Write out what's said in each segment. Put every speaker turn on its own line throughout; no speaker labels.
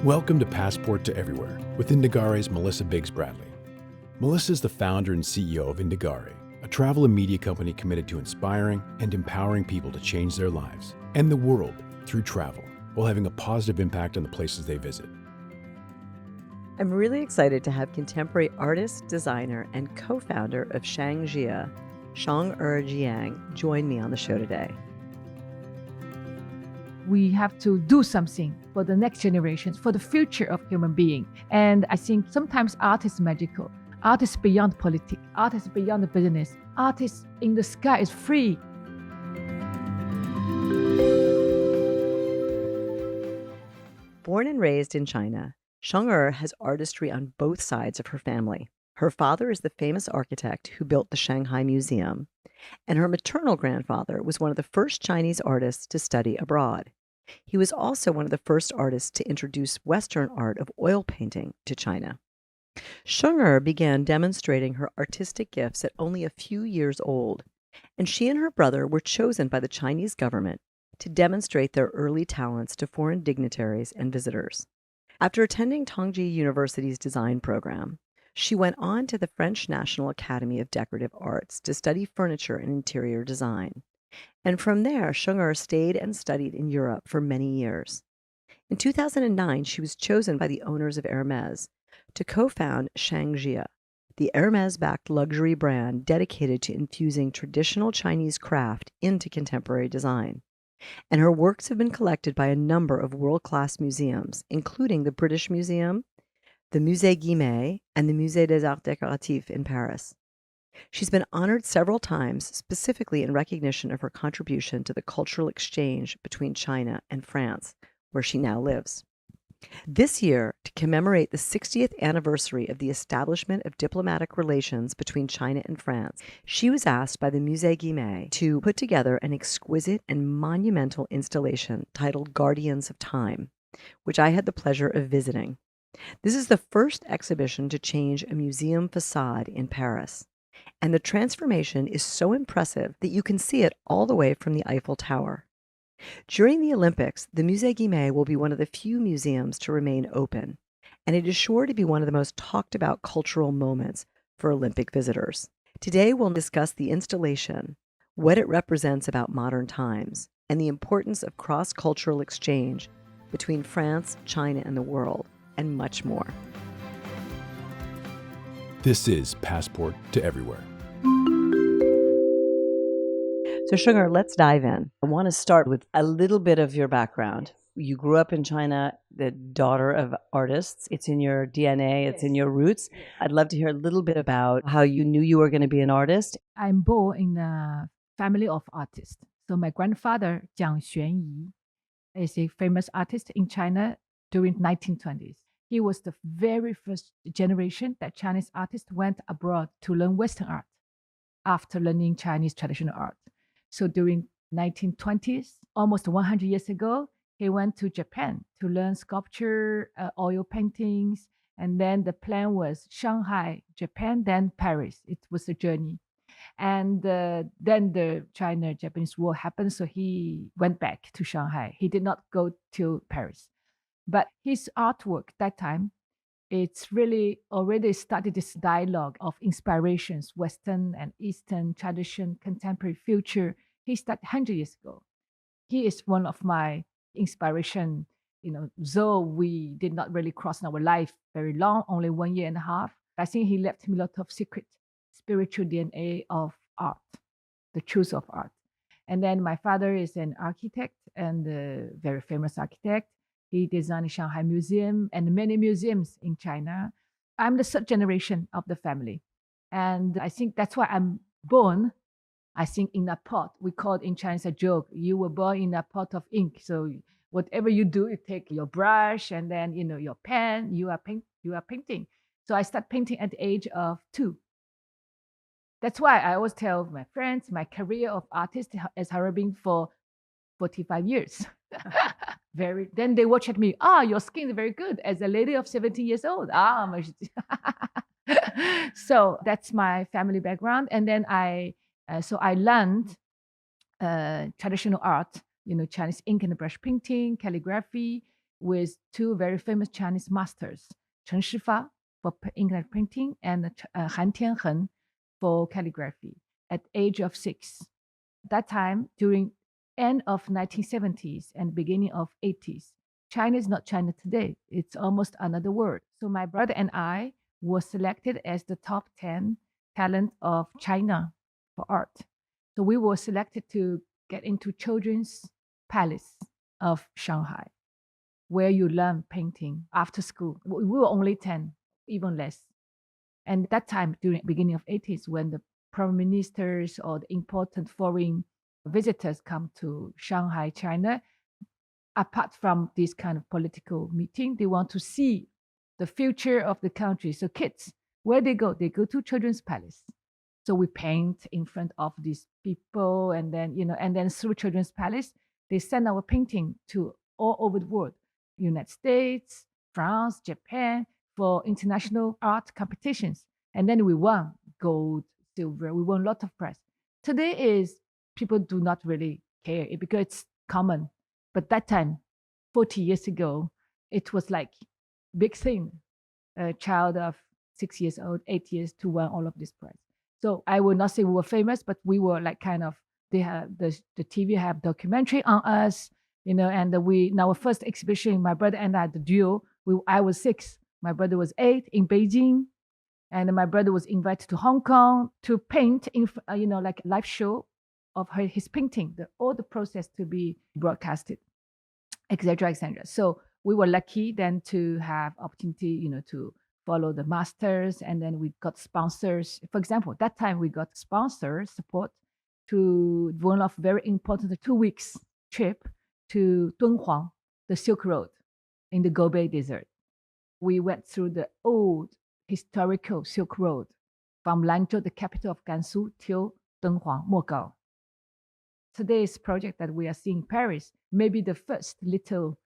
Welcome to Passport to Everywhere with Indigare's Melissa Biggs-Bradley. Melissa is the founder and CEO of Indigare, a travel and media company committed to inspiring and empowering people to change their lives and the world through travel while having a positive impact on the places they visit.
I'm really excited to have contemporary artist, designer, and co-founder of Shanghai, Qiong Er Jiang, join me on the show today.
We have to do something for the next generations, for the future of human being. And I think sometimes art is magical. Art is beyond politics. Art is beyond the business. Art is in the sky, is free.
Born and raised in China, Qiong Er has artistry on both sides of her family. Her father is the famous architect who built the Shanghai Museum, and her maternal grandfather was one of the first Chinese artists to study abroad. He was also one of the first artists to introduce Western art of oil painting to China. Qiong Er began demonstrating her artistic gifts at only a few years old, and she and her brother were chosen by the Chinese government to demonstrate their early talents to foreign dignitaries and visitors. After attending Tongji University's design program, she went on to the French National Academy of Decorative Arts to study furniture and interior design. And from there, Qiong Er stayed and studied in Europe for many years. In 2009, she was chosen by the owners of Hermès to co-found Shanghai, the Hermès-backed luxury brand dedicated to infusing traditional Chinese craft into contemporary design. And her works have been collected by a number of world-class museums, including the British Museum, the Musée Guimet, and the Musée des Arts Décoratifs in Paris. She's been honored several times, specifically in recognition of her contribution to the cultural exchange between China and France, where she now lives. This year, to commemorate the 60th anniversary of the establishment of diplomatic relations between China and France, she was asked by the Musée Guimet to put together an exquisite and monumental installation titled Guardians of Time, which I had the pleasure of visiting. This is the first exhibition to change a museum facade in Paris, and the transformation is so impressive that you can see it all the way from the Eiffel Tower. During the Olympics, the Musée Guimet will be one of the few museums to remain open, and it is sure to be one of the most talked about cultural moments for Olympic visitors. Today, we'll discuss the installation, what it represents about modern times, and the importance of cross-cultural exchange between France, China, and the world, and much more.
This is Passport to Everywhere.
So, Qiong Er, let's dive in. I want to start with a little bit of your background. You grew up in China, the daughter of artists. It's in your DNA, it's in your roots. I'd love to hear a little bit about how you knew you were going to be an artist.
I'm born in a family of artists. So my grandfather, Jiang Qiong Er, is a famous artist in China during 1920s. He was the very first generation that Chinese artists went abroad to learn Western art after learning Chinese traditional art. So during 1920s, almost 100 years ago, he went to Japan to learn sculpture, oil paintings, and then the plan was Shanghai, Japan, then Paris. It was a journey. And then the China-Japanese War happened, so he went back to Shanghai. He did not go to Paris. But his artwork that time, it's really already started this dialogue of inspirations, Western and Eastern tradition, contemporary future. He started 100 years ago. He is one of my inspiration, though we did not really cross in our life very long, only 1 year and a half. I think he left me a lot of secret spiritual DNA of art, the truth of art. And then my father is an architect and a very famous architect. He designed the Shanghai Museum and many museums in China. I'm the third generation of the family. And I think that's why I'm born, I think, in a pot. We call it in Chinese a joke. You were born in a pot of ink. So whatever you do, you take your brush and then, your pen, you are painting. So I start painting at the age of 2. That's why I always tell my friends, my career of artist has already been for 45 years. Then they watch at me. Your skin is very good as a lady of 70 years old. So that's my family background. And then I learned traditional art, Chinese ink and brush painting, calligraphy, with two very famous Chinese masters, Chen Shifa for English printing and Han Tianheng for calligraphy at age of 6. That time, during end of 1970s and beginning of 80s, China is not China today. It's almost another world. So my brother and I were selected as the top 10 talent of China for art. So we were selected to get into Children's Palace of Shanghai, where you learn painting after school. We were only 10, even less. And at that time, during beginning of 80s, when the prime ministers or the important foreign visitors come to Shanghai, China, apart from this kind of political meeting, they want to see the future of the country. So kids, where they go to Children's Palace. So we paint in front of these people, and then through Children's Palace, they send our painting to all over the world, United States, France, Japan, for international art competitions. And then we won gold, silver. We won a lot of prize. Today is people do not really care because it's common. But that time, 40 years ago, it was like big thing. A child of 6 years old, 8 years to win all of this prize. So I will not say we were famous, but we were like kind of, they have the TV have documentary on us, and in our first exhibition, my brother and I, the duo, I was 6, my brother was 8 in Beijing, and my brother was invited to Hong Kong to paint in, like a live show of his painting, all the process to be broadcasted, etc., etc. So we were lucky then to have opportunity, to follow the masters, and then we got sponsors. For example, that time we got sponsor support to one of very important 2 weeks trip to Dunhuang, the Silk Road in the Gobi Desert. We went through the old historical Silk Road from Lanzhou, the capital of Gansu, till Dunhuang, Mogao. Today's project that we are seeing in Paris, maybe the first little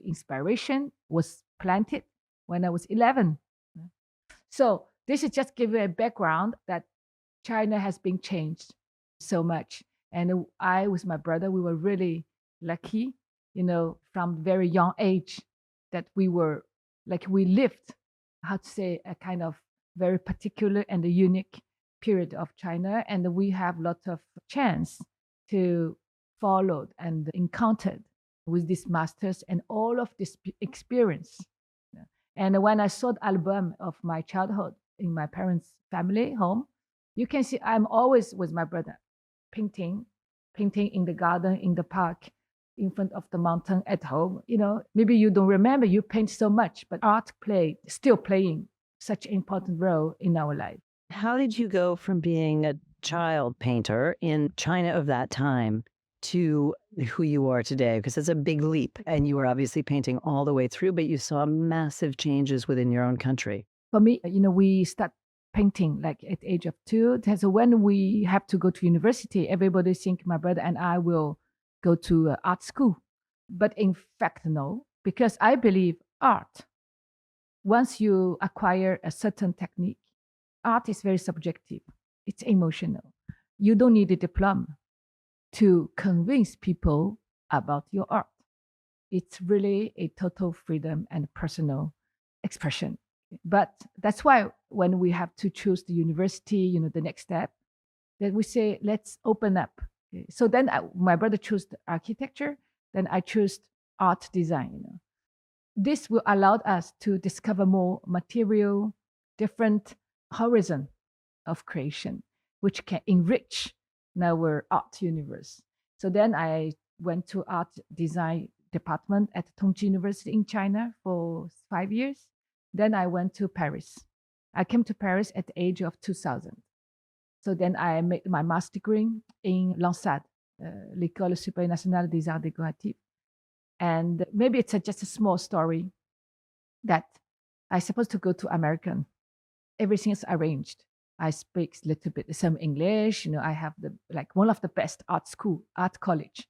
inspiration was planted when I was 11. So this is just give you a background that China has been changed so much. And I, with my brother, we were really lucky, from very young age that we were we lived, how to say, a kind of very particular and a unique period of China. And we have lots of chance to follow and encountered with these masters and all of this experience. And when I saw the album of my childhood in my parents' family home, you can see I'm always with my brother, painting in the garden, in the park, in front of the mountain at home. Maybe you don't remember you paint so much, but art still playing such an important role in our life.
How did you go from being a child painter in China of that time to who you are today? Because it's a big leap, and you were obviously painting all the way through, but you saw massive changes within your own country.
For me, we start painting like at the age of 2. So when we have to go to university, everybody think my brother and I will go to art school. But in fact, no, because I believe art, once you acquire a certain technique, art is very subjective. It's emotional. You don't need a diploma to convince people about your art. It's really a total freedom and personal expression. But that's why when we have to choose the university, the next step, that we say, let's open up. So then my brother chose the architecture, then I chose art design. This will allow us to discover more material, different horizon of creation, which can enrich our art universe. So then I went to art design department at Tongji University in China for 5 years. Then I went to Paris. I came to Paris at the age of 2000. So then I made my master's degree in l'ENSAD, l'École supérieure nationale des arts décoratifs. And maybe it's just a small story that I supposed to go to American. Everything is arranged. I speak a little bit some English. I have one of the best art college.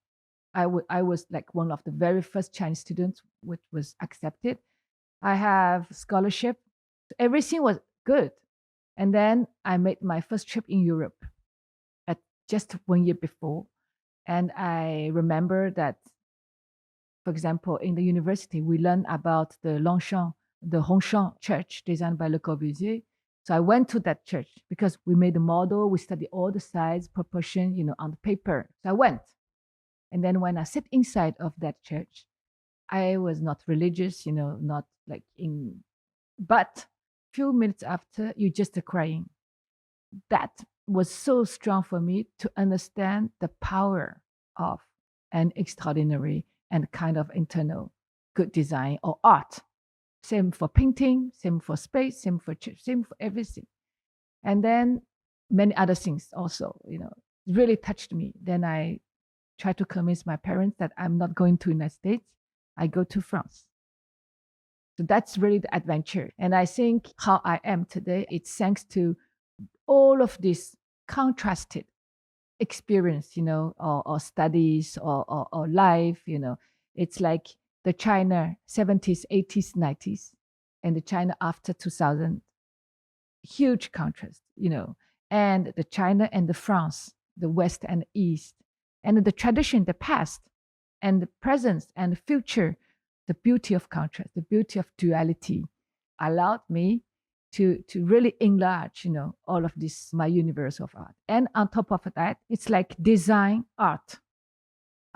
I was like one of the very first Chinese students which was accepted. I have scholarship. Everything was good. And then I made my first trip in Europe at just 1 year before. And I remember that For example, in the university, we learn about the Hongshan church designed by Le Corbusier. So I went to that church because we made a model, we studied all the size, proportion, on the paper. So I went. And then when I sit inside of that church, I was not religious, not like but few minutes after, you just crying. That was so strong for me to understand the power of an extraordinary and kind of internal good design or art. Same for painting, same for space, same for church, same for everything. And then many other things also, really touched me. Then I tried to convince my parents that I'm not going to United States. I go to France. So that's really the adventure. And I think how I am today, it's thanks to all of this contrasted experience, or studies or life, It's like the China 70s, 80s, 90s, and the China after 2000. Huge contrast, and the China and the France, the West and the East, and the tradition, the past, and the present and the future, the beauty of contrast, the beauty of duality allowed me to really enlarge, all of this, my universe of art. And on top of that, it's like design art.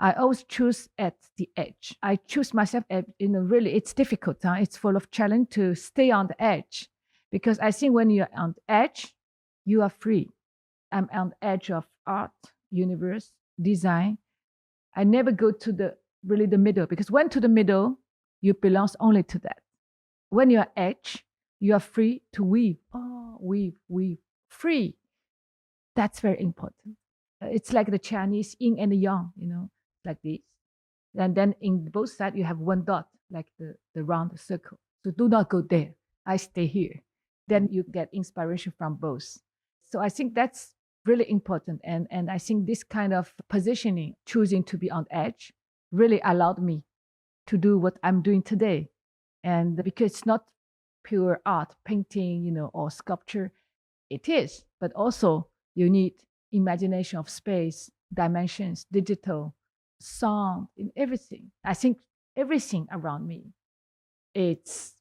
I always choose at the edge. I choose myself at, really, it's difficult. It's full of challenge to stay on the edge. Because I think when you're on the edge, you are free. I'm on the edge of art, universe, design. I never go to the middle, because when to the middle, you belong only to that. When you're edge, you are free to weave. Oh, weave, free. That's very important. It's like the Chinese yin and yang, like this. And then in both sides, you have one dot, like the round circle. So do not go there. I stay here. Then you get inspiration from both. So I think that's really important. And I think this kind of positioning, choosing to be on edge, really allowed me to do what I'm doing today. And because it's not pure art, painting, or sculpture, it is, but also you need imagination of space, dimensions, digital, sound, in everything. I think everything around me, it's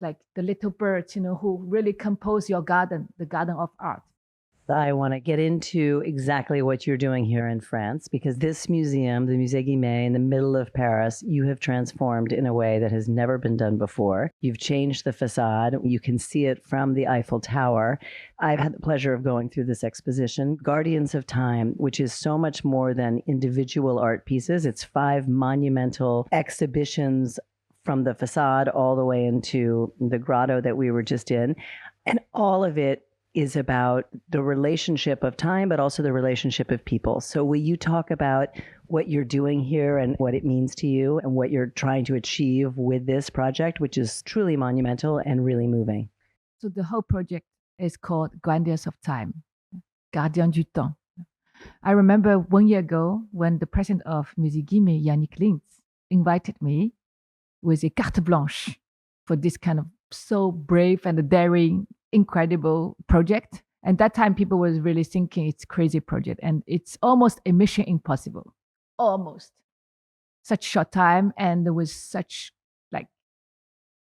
like the little birds, who really compose your garden, the garden of art.
I want to get into exactly what you're doing here in France, because this museum, the Musée Guimet in the middle of Paris, you have transformed in a way that has never been done before. You've changed the facade. You can see it from the Eiffel Tower. I've had the pleasure of going through this exposition, Guardians of Time, which is so much more than individual art pieces. It's 5 monumental exhibitions from the facade all the way into the grotto that we were just in. And all of it is about the relationship of time, but also the relationship of people. So will you talk about what you're doing here and what it means to you and what you're trying to achieve with this project, which is truly monumental and really moving?
So the whole project is called Guardians of Time, Gardien du Temps. I remember 1 year ago when the president of Musée Guimet, Yannick Lintz, invited me with a carte blanche for this kind of so brave and daring, incredible project. And that time people was really thinking it's crazy project and it's almost a mission impossible. Almost. Such short time, and there was such like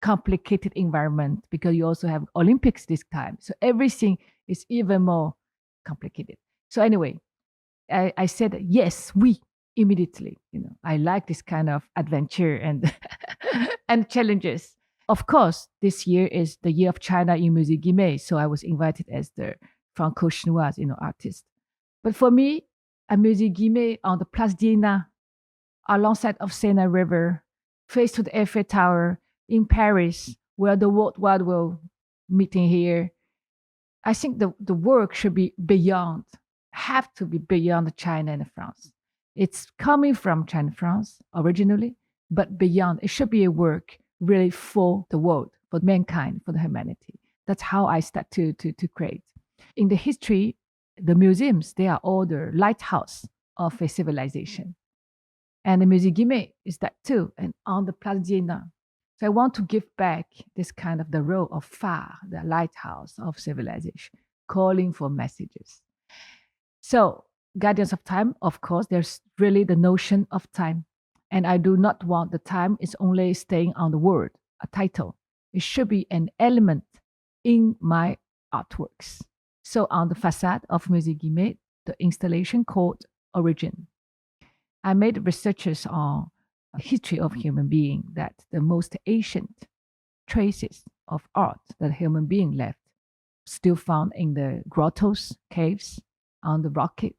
complicated environment because you also have Olympics this time. So everything is even more complicated. So anyway, I said yes, we immediately. I like this kind of adventure and and challenges. Of course, this year is the year of China in Musée Guimet, so I was invited as the Franco-Chinoise, artist. But for me, at Musée Guimet on the Place d'Iéna, alongside of Seine River, face to the Eiffel Tower in Paris, where the World Wide World meeting here, I think the work should be beyond, have to be beyond China and France. It's coming from China and France originally, but beyond. It should be a work really for the world, for mankind, for the humanity. That's how I start to create. In the history, the museums, they are all the lighthouse of a civilization. And the Musée Guimet is that too, and on the Place d'Iéna. So I want to give back this kind of the role of phare, the lighthouse of civilization, calling for messages. So Guardians of Time, of course, there's really the notion of time. And I do not want the time is only staying on the word, a title. It should be an element in my artworks. So on the facade of Musée Guimet, the installation called Origin. I made researches on the history of human being, that the most ancient traces of art that human being left still found in the grottos, caves, on the rocket.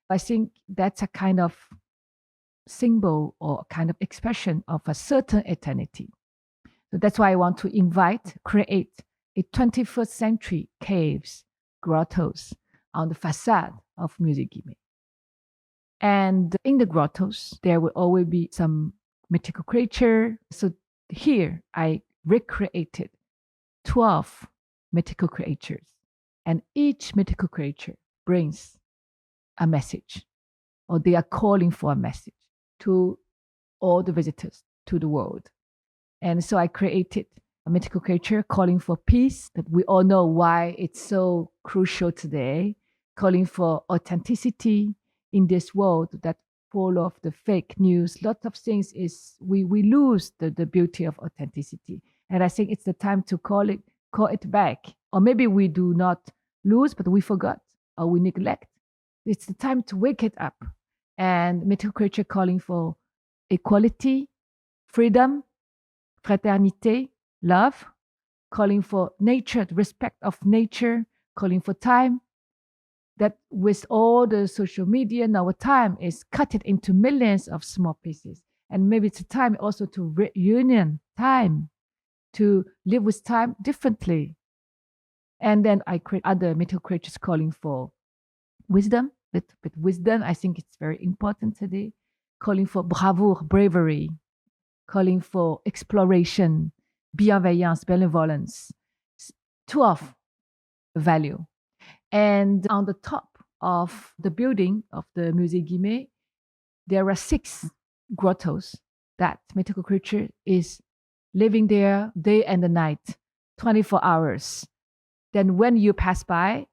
I think that's a kind of symbol or kind of expression of a certain eternity. So that's why I want to create a 21st century caves, grottos on the facade of Musée Guimet. And in the grottos, there will always be some mythical creature. So here I recreated 12 mythical creatures, and each mythical creature brings a message, or they are calling for a message to all the visitors to the world. And so I created a mythical creature calling for peace, that we all know why it's so crucial today, calling for authenticity in this world that full of the fake news. Lots of things is we lose the beauty of authenticity. And I think it's the time to call it back. Or maybe we do not lose, but we forgot or we neglect. It's the time to wake it up. And mythical creature calling for equality, freedom, fraternité, love, calling for nature, the respect of nature, calling for time. That with all the social media now, time is cut it into millions of small pieces. And maybe it's a time also to reunion time, to live with time differently. And then I create other mythical creatures calling for wisdom. With wisdom, I think it's very important today. Calling for bravoure, bravery, calling for exploration, bienveillance, benevolence, 12 value. And on the top of the building of the Musée Guimet, there are 6 grottos that mythical creature is living there day and night, 24 hours. Then when you pass by,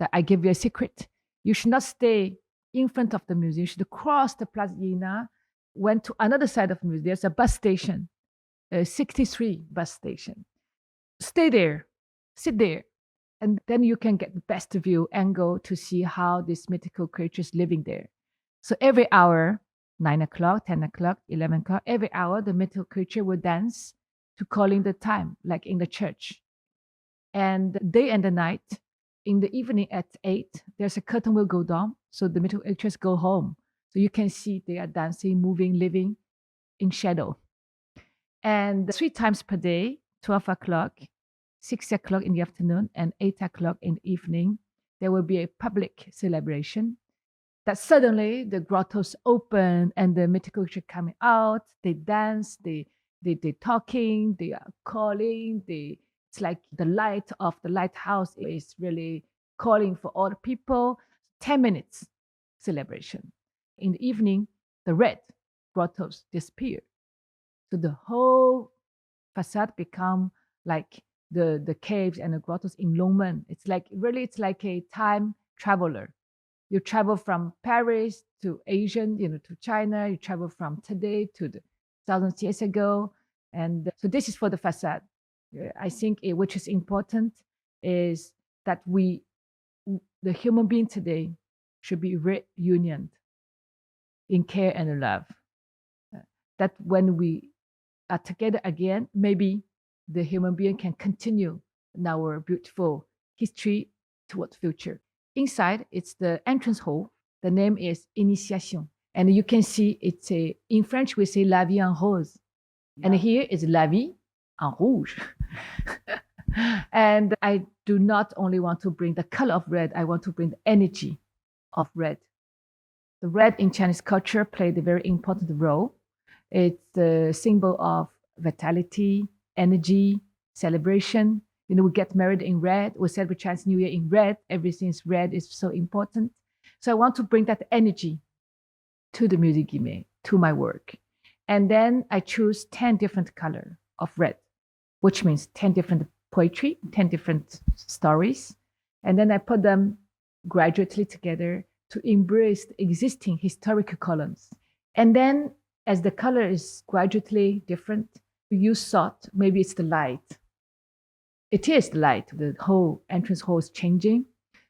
that I give you a secret, you should not stay in front of the museum. You should cross the Place Ina, went to another side of the museum. There's a bus station, a 63 bus station. Stay there, sit there, and then you can get the best view angle to see how this mythical creature is living there. So every hour, 9 o'clock, 10 o'clock, 11 o'clock, every hour, the mythical creature will dance to calling the time, like in the church. And day and the night, in the evening at 8, there's a curtain will go down. So the mythical creatures go home. So you can see they are dancing, moving, living in shadow. And 3 times per day, 12 o'clock, 6 o'clock in the afternoon, and 8 o'clock in the evening, there will be a public celebration. That suddenly the grottos open and the mythical creature coming out. They dance, they talking, they are calling. It's like the light of the lighthouse is really calling for all the people. 10 minutes celebration. In the evening, the red grottos disappear. So the whole facade become like the caves and the grottos in Longmen. It's like a time traveler. You travel from Paris to Asian, to China. You travel from today to the thousands of years ago. And so this is for the facade. I think which is important is that the human being today should be reunioned in care and love. That when we are together again, maybe the human being can continue our beautiful history towards future. Inside, it's the entrance hall. The name is Initiation. And you can see in French, we say La vie en rose. Yeah. And here is La vie en rouge. And I do not only want to bring the color of red, I want to bring the energy of red. The red in Chinese culture played a very important role. It's the symbol of vitality, energy, celebration. We get married in red. We celebrate Chinese New Year in red. Everything's red is so important. So I want to bring that energy to the Musée Guimet, to my work. And then I choose 10 different colors of red, which means 10 different poetry, 10 different stories. And then I put them gradually together to embrace the existing historical columns. And then As the color is gradually different, you thought maybe it's the light. It is the light. The whole entrance hall is changing,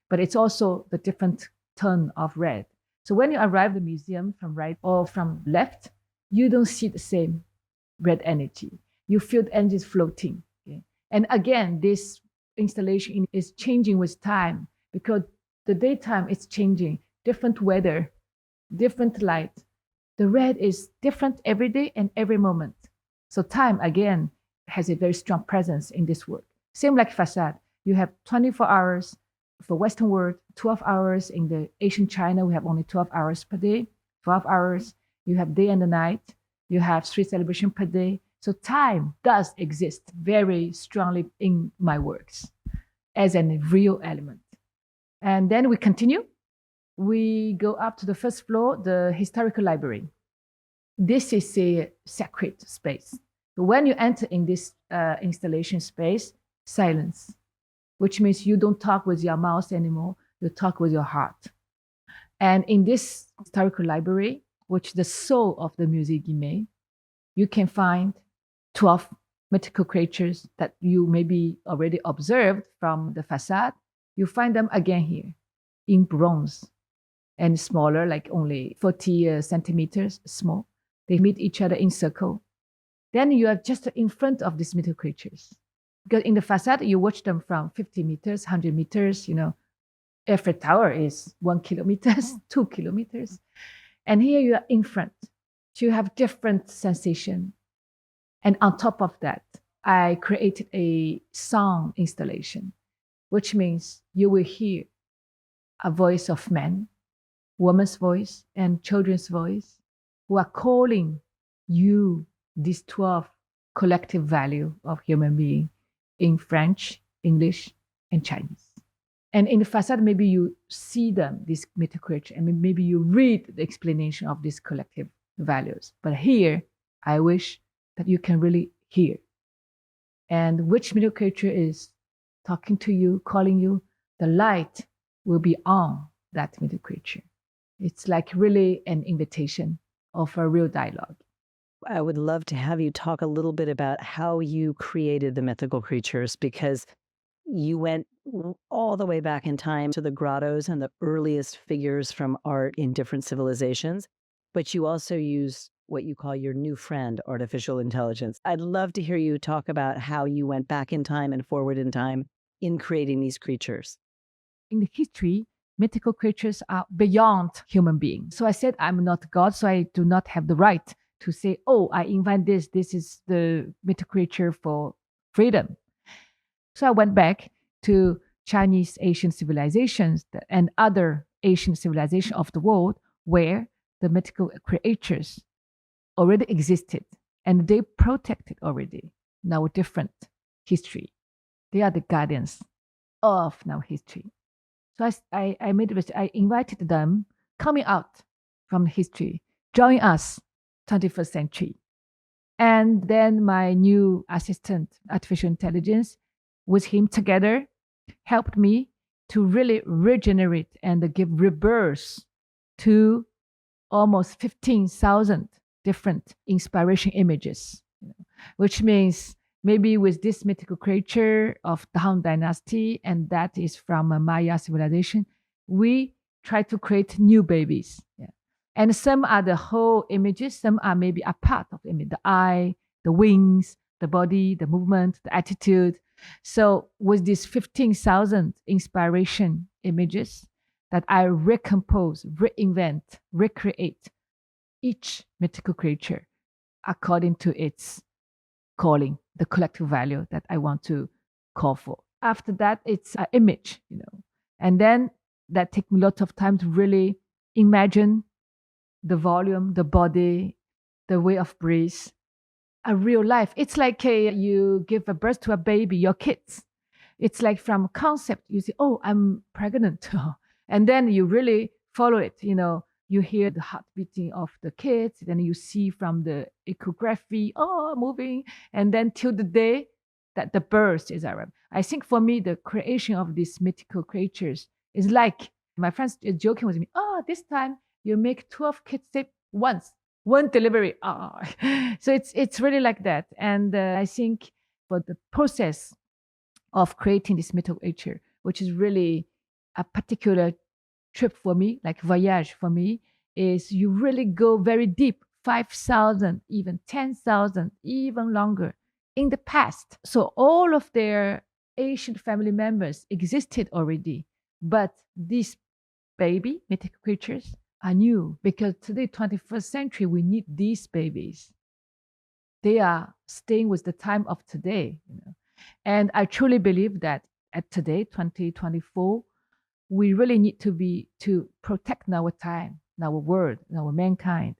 but it's also the different tone of red. So when you arrive at the museum from right or from left, you don't see the same red energy. You feel the energy is floating. Okay? And again, this installation is changing with time because the daytime is changing, different weather, different light. The red is different every day and every moment. So time, again, has a very strong presence in this work. Same like facade. You have 24 hours for Western world, 12 hours. In the Asian China, we have only 12 hours per day, 12 hours. You have day and the night. You have 3 celebrations per day. So time does exist very strongly in my works as a real element. And then we continue. We go up to the first floor, the historical library. This is a sacred space. So when you enter in this installation space, silence, which means you don't talk with your mouth anymore, you talk with your heart. And in this historical library, which is the soul of the Musée Guimet, you can find 12 mythical creatures that you maybe already observed from the facade. You find them again here in bronze and smaller, like only 40 centimeters small. They meet each other in circle. Then you are just in front of these mythical creatures. Because in the facade, you watch them from 50 meters, 100 meters, Eiffel Tower is 1 kilometer, 2 kilometers. And here you are in front. So you have different sensation. And on top of that, I created a song installation, which means you will hear a voice of man, woman's voice, and children's voice who are calling you these 12 collective value of human being in French, English, and Chinese. And in the facade, maybe you see them, this mythical creature, and maybe you read the explanation of these collective values. But here, I wish that you can really hear. And which mythical creature is talking to you, calling you, the light will be on that mythical creature. It's like really an invitation of a real dialogue.
I would love to have you talk a little bit about how you created the mythical creatures, because you went all the way back in time to the grottos and the earliest figures from art in different civilizations, but you also use what you call your new friend, artificial intelligence. I'd love to hear you talk about how you went back in time and forward in time in creating these creatures.
In the history, mythical creatures are beyond human beings. So I said, I'm not God, so I do not have the right to say, oh, I invent this. This is the mythical creature for freedom. So I went back to Chinese Asian civilizations and other Asian civilizations of the world where the mythical creatures already existed and they protected already now different history. They are the guardians of now history. So I invited them coming out from history, join us 21st century. And then my new assistant, artificial intelligence, with him together, helped me to really regenerate and give rebirth to almost 15,000 different inspiration images, which means maybe with this mythical creature of the Han Dynasty, and that is from a Maya civilization, we try to create new babies. Yeah. And some are the whole images, some are maybe a part of the image, the eye, the wings, the body, the movement, the attitude. So with these 15,000 inspiration images that I recompose, reinvent, recreate each mythical creature according to its calling, the collective value that I want to call for. After that, it's an image, and then that takes me a lot of time to really imagine the volume, the body, the way of breathe, a real life. It's like you give a birth to a baby, your kids. It's like from concept, you say, oh, I'm pregnant. And then you really follow it, you hear the heart beating of the kids, then you see from the echography, moving, and then till the day that the birth is arrived. I think for me, the creation of these mythical creatures is like, my friends are joking with me, this time you make 12 kids say once one delivery. So it's really like that. And I think for the process of creating this mythical creature, which is really a particular trip for me, like voyage for me, is you really go very deep, 5,000, even 10,000, even longer in the past. So all of their ancient family members existed already, but these baby mythical creatures are new, because today, 21st century, we need these babies. They are staying with the time of today, And I truly believe that at today, 2024, we really need to protect our time, our world, our mankind.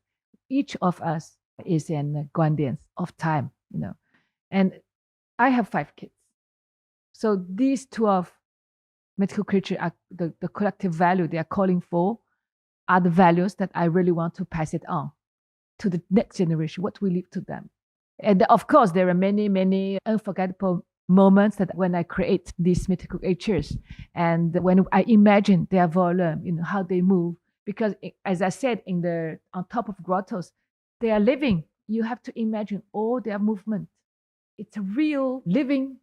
Each of us is an guardian of time, And I have 5 kids. So these 12 mythical creatures are the collective value they are calling for, are the values that I really want to pass it on to the next generation, what we leave to them. And of course, there are many, many unforgettable moments that when I create these mythical creatures and when I imagine their volume, how they move, because as I said, on top of grottos, they are living. You have to imagine all their movement. It's a real living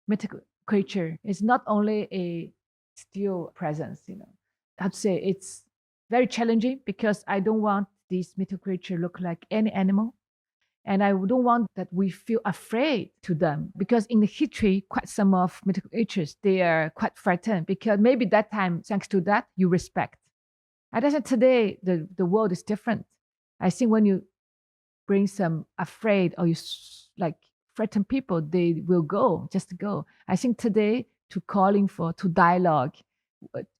mythical creature. It's not only a still presence, I'd say it's very challenging because I don't want this mythical creature look like any animal. And I don't want that we feel afraid to them, because in the history, quite some of mythical creatures, they are quite frightened, because maybe that time, thanks to that, you respect. And I said today, the world is different. I think when you bring some afraid or you threaten people, they will just go. I think today, to dialogue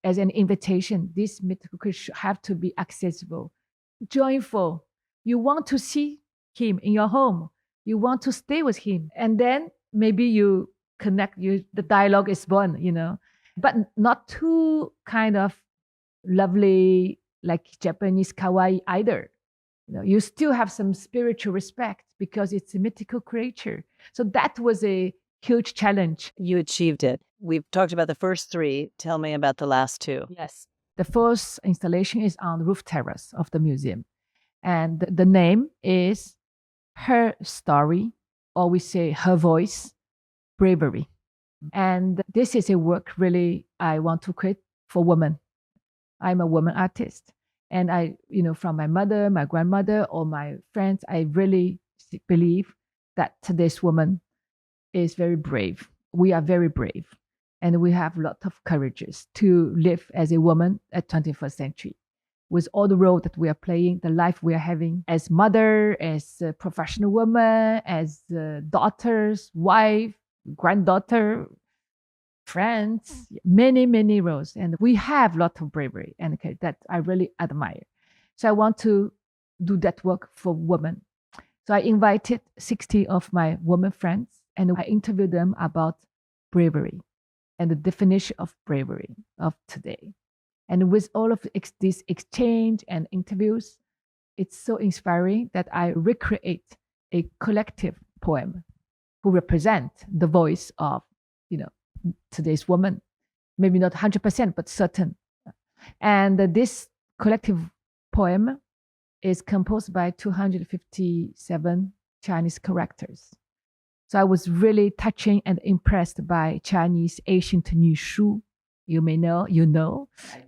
as an invitation, this mythical creature have to be accessible, joyful. You want to see him in your home. You want to stay with him. And then maybe you connect, the dialogue is born, but not too kind of lovely, like Japanese kawaii either. You still have some spiritual respect because it's a mythical creature. So that was a huge challenge.
You achieved it. We've talked about the first 3. Tell me about the last 2.
Yes. The first installation is on the roof terrace of the museum. And the name is Her Story, or we say Her Voice, Bravery. And this is a work really I want to create for women. I'm a woman artist. And I, from my mother, my grandmother, or my friends, I really believe that today's woman is very brave. We are very brave. And we have a lot of courageous to live as a woman at 21st century. With all the role that we are playing, the life we are having as mother, as a professional woman, as daughters, wife, granddaughter, friends, many, many roles. And we have a lot of bravery and that I really admire. So I want to do that work for women. So I invited 60 of my women friends and I interviewed them about bravery and the definition of bravery of today. And with all of this exchange and interviews, it's so inspiring that I recreate a collective poem who represent the voice of, today's woman. Maybe not 100%, but certain. And this collective poem is composed by 257 Chinese characters. So I was really touching and impressed by Chinese ancient Nishu. You may know,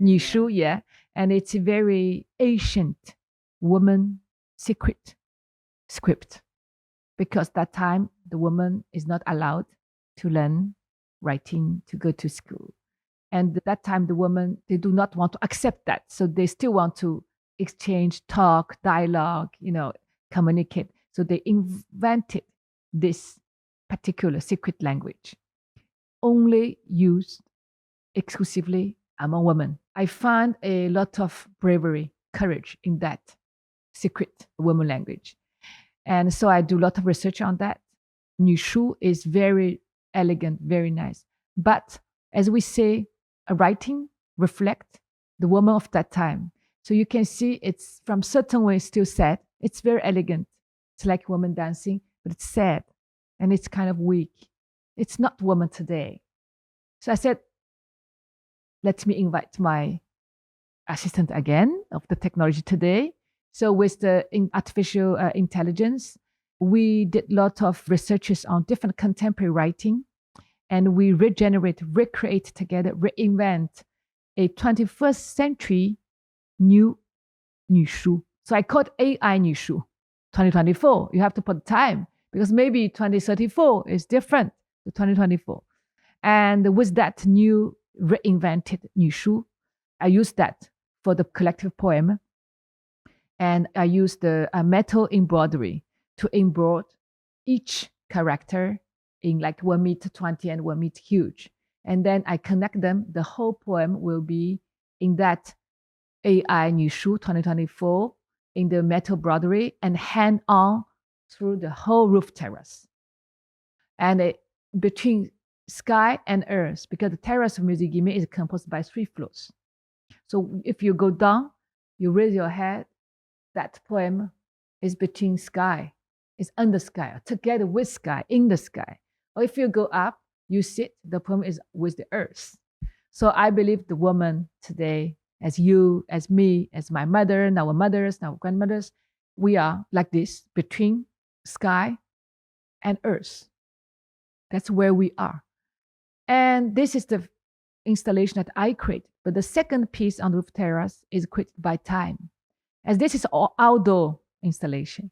Nishu, yeah. And it's a very ancient woman secret script, because that time the woman is not allowed to learn writing, to go to school. And at that time the woman, they do not want to accept that. So they still want to exchange, talk, dialogue, communicate. So they invented this particular secret language, only used exclusively among women. I found a lot of bravery, courage in that secret woman language. And so I do a lot of research on that. Nishu is very elegant, very nice. But as we say, a writing reflects the woman of that time. So you can see it's from certain ways still sad. It's very elegant. It's like woman dancing, but it's sad and it's kind of weak. It's not woman today. So I said, let me invite my assistant again of the technology today So with the artificial intelligence, we did a lot of researches on different contemporary writing, and we recreate together, reinvent a 21st century new 女书. So I called AI 女书 2024. You have to put time because maybe 2034 is different to 2024. And with that new reinvented 女书, I used that for the collective poem. And I used the metal embroidery to embroider each character in like 1 meter 20 and 1 meter huge. And then I connect them. The whole poem will be in that AI 女书 2024 in the metal embroidery and hand on through the whole roof terrace. And between sky and earth, because the terrace of Musée Guimet is composed by 3 floors. So if you go down, you raise your head, that poem is between sky, is under sky, together with sky, in the sky. Or if you go up, you sit, the poem is with the earth. So I believe the woman today, as you, as me, as my mother, and our mothers, and our grandmothers, we are like this, between sky and earth. That's where we are. And this is the installation that I create. But the second piece on the roof terrace is created by time, as this is all outdoor installation.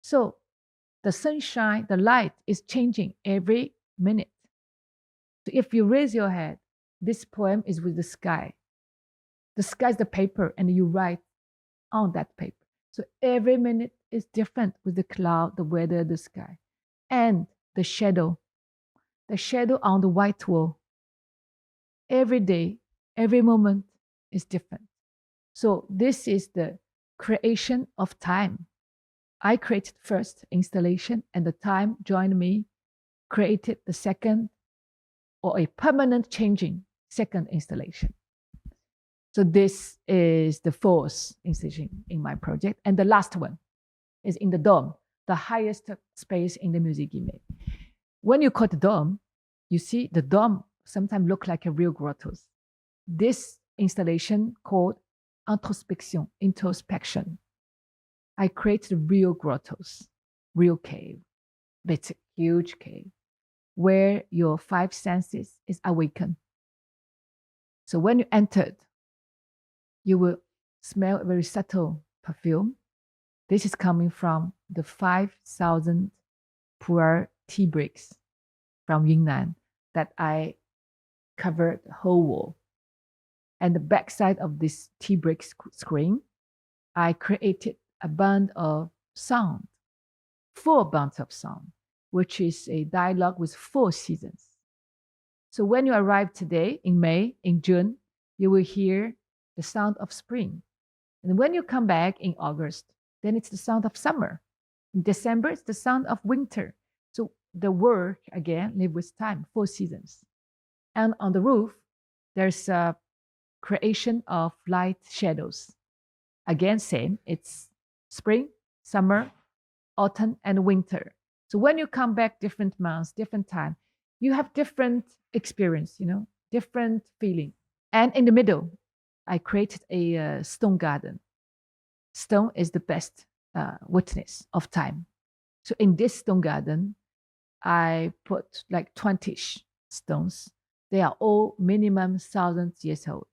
So the sunshine, the light is changing every minute. So if you raise your head, this poem is with the sky. The sky is the paper, and you write on that paper. So every minute is different with the cloud, the weather, the sky, and the shadow on the white wall. Every day, every moment is different. So this is the creation of time. I created first installation, and the time joined me, created the second, or a permanent changing second installation. So this is the fourth installation in my project. And the last one is in the dome, the highest space in the Musée Guimet. When you call the dome, you see the dome sometimes look like a real grotto. This installation called introspection. I created real grottos, real cave. It's a huge cave where your 5 senses is awakened. So when you entered, you will smell a very subtle perfume. This is coming from the 5,000 pu'er tea bricks from Yunnan that I covered the whole wall. And the backside of this tea brick screen, I created a band of sound, 4 bands of sound, which is a dialogue with 4 seasons. So when you arrive today in May, in June, you will hear the sound of spring. And when you come back in August, then it's the sound of summer. In December, it's the sound of winter. So the word, again, live with time, 4 seasons. And on the roof, there's a creation of light shadows. Again, same, it's spring, summer, autumn, and winter. So when you come back different months, different time, you have different experience, different feeling. And in the middle, I created a stone garden. Stone is the best witness of time. So in this stone garden, I put like 20-ish stones. They are all minimum 1,000 years old.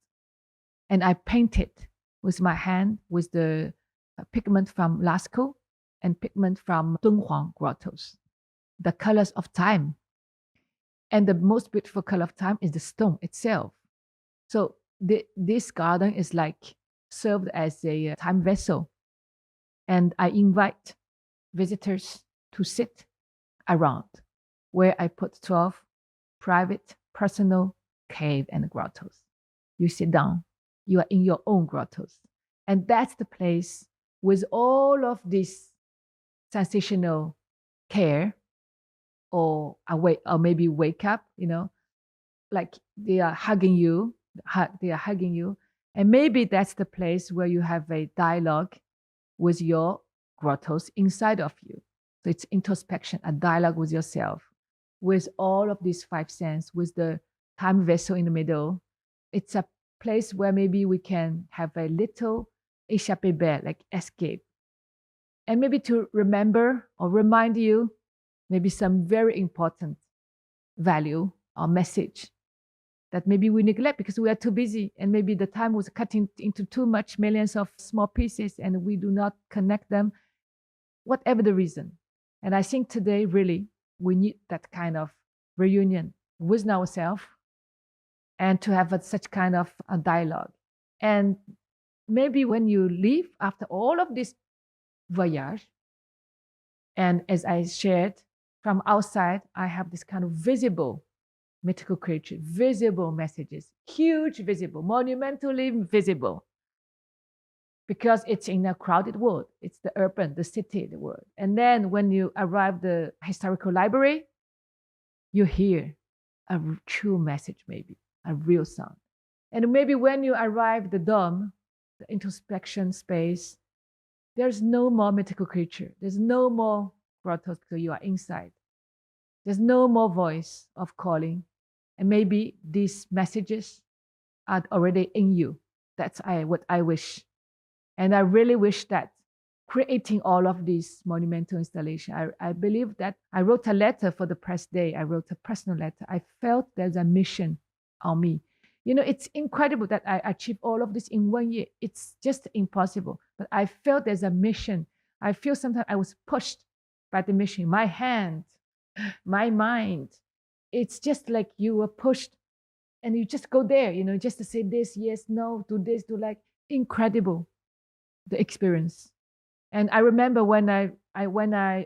And I painted with my hand with the pigment from Lascaux and pigment from Dunhuang grottos, the colors of time. And the most beautiful color of time is the stone itself. So this garden is like served as a time vessel. And I invite visitors to sit around where I put 12 private, personal cave and grottos. You sit down, you are in your own grottos. And that's the place with all of this sensational care or awake, or maybe wake up, like they are hugging you, and maybe that's the place where you have a dialogue with your grottos inside of you. So it's introspection, a dialogue with yourself, with all of these 5 senses, with the time vessel in the middle. It's a place where maybe we can have a little échappée belle, like escape, and maybe to remember or remind you maybe some very important value or message that maybe we neglect because we are too busy, and maybe the time was cutting into too much millions of small pieces and we do not connect them, whatever the reason. And I think today really we need that kind of reunion with ourselves and to have such kind of a dialogue. And maybe when you leave after all of this voyage, and as I shared, from outside, I have this kind of visible mythical creature, visible messages, huge visible, monumentally visible, because it's in a crowded world. It's the urban, the city, the world. And then when you arrive the historical library, you hear a true message, maybe a real sound. And maybe when you arrive the dome, the introspection space, there's no more mythical creature. There's no more grottos because you are inside. There's no more voice of calling. And maybe these messages are already in you. That's what I wish. And I really wish that creating all of these monumental installations, I believe that I wrote a letter for the press day. I wrote a personal letter. I felt there's a mission on me. You know, it's incredible that I achieved all of this in 1 year. It's just impossible. But I felt there's a mission. I feel sometimes I was pushed by the mission. My hand, my mind. It's just like you were pushed and you just go there, you know, just to say this, yes, no, do this, do like. Incredible, the experience. And I remember when I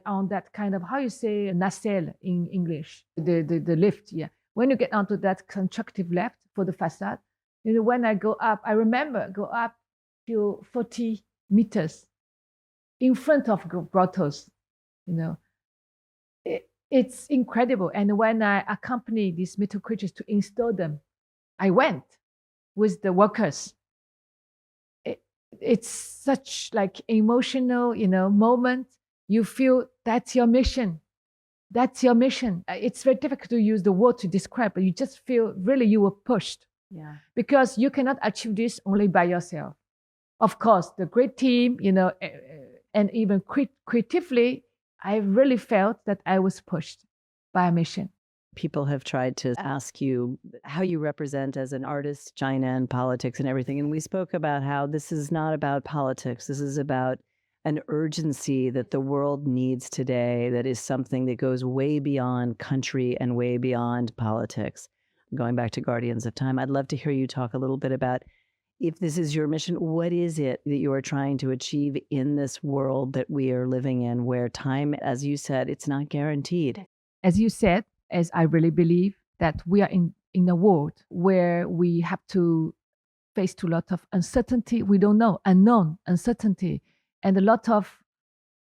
on that kind of, how you say, nacelle in English, the lift, yeah. When you get onto that constructive lift for the facade, you know, when I go up, I remember go up to 40 meters in front of grottos, you know. It's incredible. And when I accompany these mythical creatures to install them, I went with the workers. It's such like emotional, you know, moment. You feel that's your mission. That's your mission. It's very difficult to use the word to describe, but you just feel really you were pushed.
Yeah.
Because you cannot achieve this only by yourself. Of course, the great team, you know, and even creatively, I really felt that I was pushed by a mission.
People have tried to ask you how you represent as an artist, China and politics and everything. And we spoke about how this is not about politics. This is about an urgency that the world needs today that is something that goes way beyond country and way beyond politics. Going back to Guardians of Time, I'd love to hear you talk a little bit about, if this is your mission, what is it that you are trying to achieve in this world that we are living in, where time, as you said, it's not guaranteed?
As you said, as I really believe that we are in a world where we have to face to a lot of uncertainty. We don't know, unknown uncertainty, and a lot of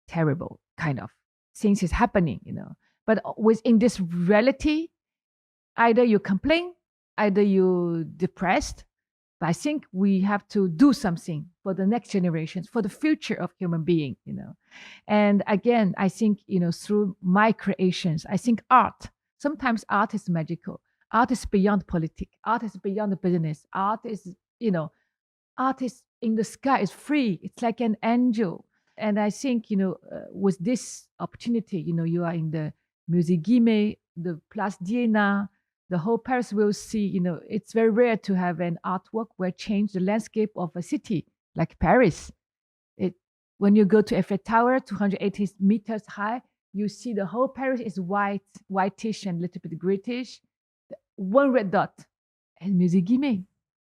terrible kind of things is happening, you know. But within this reality, either you complain, either you depressed. But I think we have to do something for the next generations, for the future of human being, you know. And again, I think, you know, through my creations, I think art, sometimes art is magical. Art is beyond politics. Art is beyond the business. Art is, you know, art is in the sky. It's free. It's like an angel. And I think, you know, with this opportunity, you know, you are in the Musée Guimet, the Place d'Iéna, the whole Paris will see, you know, it's very rare to have an artwork where change the landscape of a city like Paris. When you go to Eiffel Tower, 280 meters high, you see the whole Paris is white, whitish and a little bit grayish. One red dot, and Musée Guimet.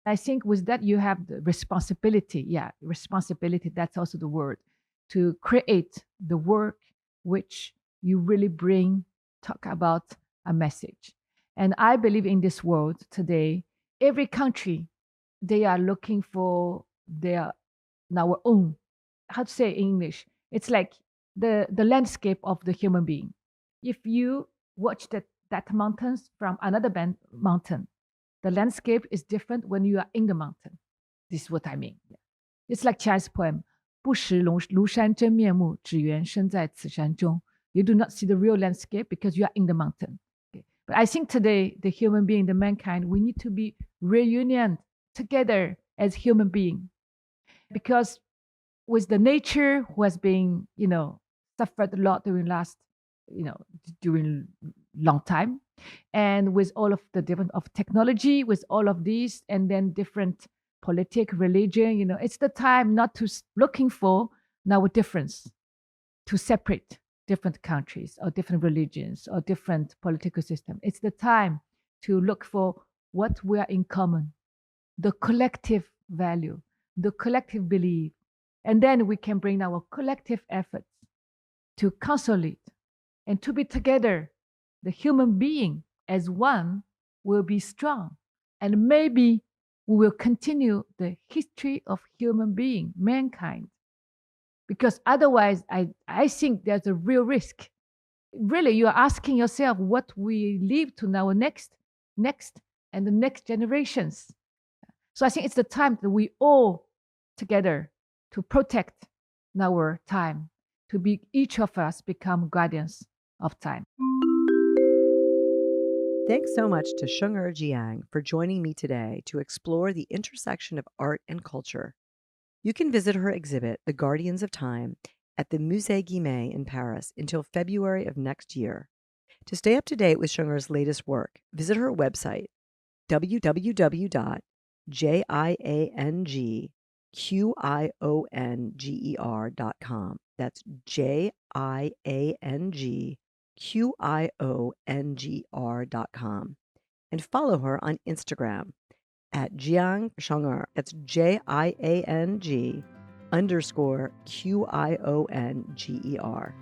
I think with that you have the responsibility. Yeah, responsibility, that's also the word. To create the work which you really talk about a message. And I believe in this world today, every country, they are looking for our own, how to say in English, it's like the landscape of the human being. If you watch that mountains from another mountain, the landscape is different when you are in the mountain. This is what I mean. It's like Chai's poem, 不识庐山真面目，只缘身在此山中. You do not see the real landscape because you are in the mountain. But I think today, the human being, the mankind, we need to be reunited together as human being. Because with the nature who has been, suffered a lot during long time, and with all of the different of technology, with all of these, and then different religion, it's the time not to looking for now a difference, to separate different countries or different religions or different political system. It's the time to look for what we are in common, the collective value, the collective belief, and then we can bring our collective efforts to consolidate and to be together. The human being as one will be strong, and maybe we will continue the history of human being, mankind. Because otherwise, I think there's a real risk. Really, you are asking yourself what we leave to our next, and the next generations. So I think it's the time that we all together to protect our time, to be each of us become guardians of time.
Thanks so much to Qiong Er Jiang for joining me today to explore the intersection of art and culture. You can visit her exhibit, The Guardians of Time, at the Musée Guimet in Paris until February of next year. To stay up to date with Qiong Er's latest work, visit her website, www.jiangqionger.com. That's JIANGQIONGR.com. And follow her on Instagram at Jiang Qiong Er. That's JIANG_QIONGER.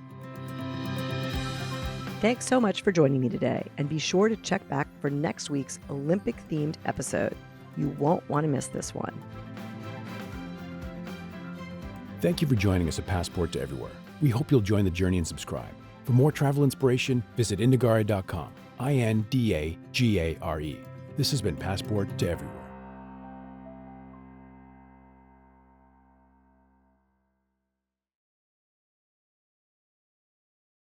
Thanks so much for joining me today, and be sure to check back for next week's Olympic-themed episode. You won't want to miss this one.
Thank you for joining us at Passport to Everywhere. We hope you'll join the journey and subscribe. For more travel inspiration, visit indagare.com, INDAGARE. This has been Passport to Everywhere.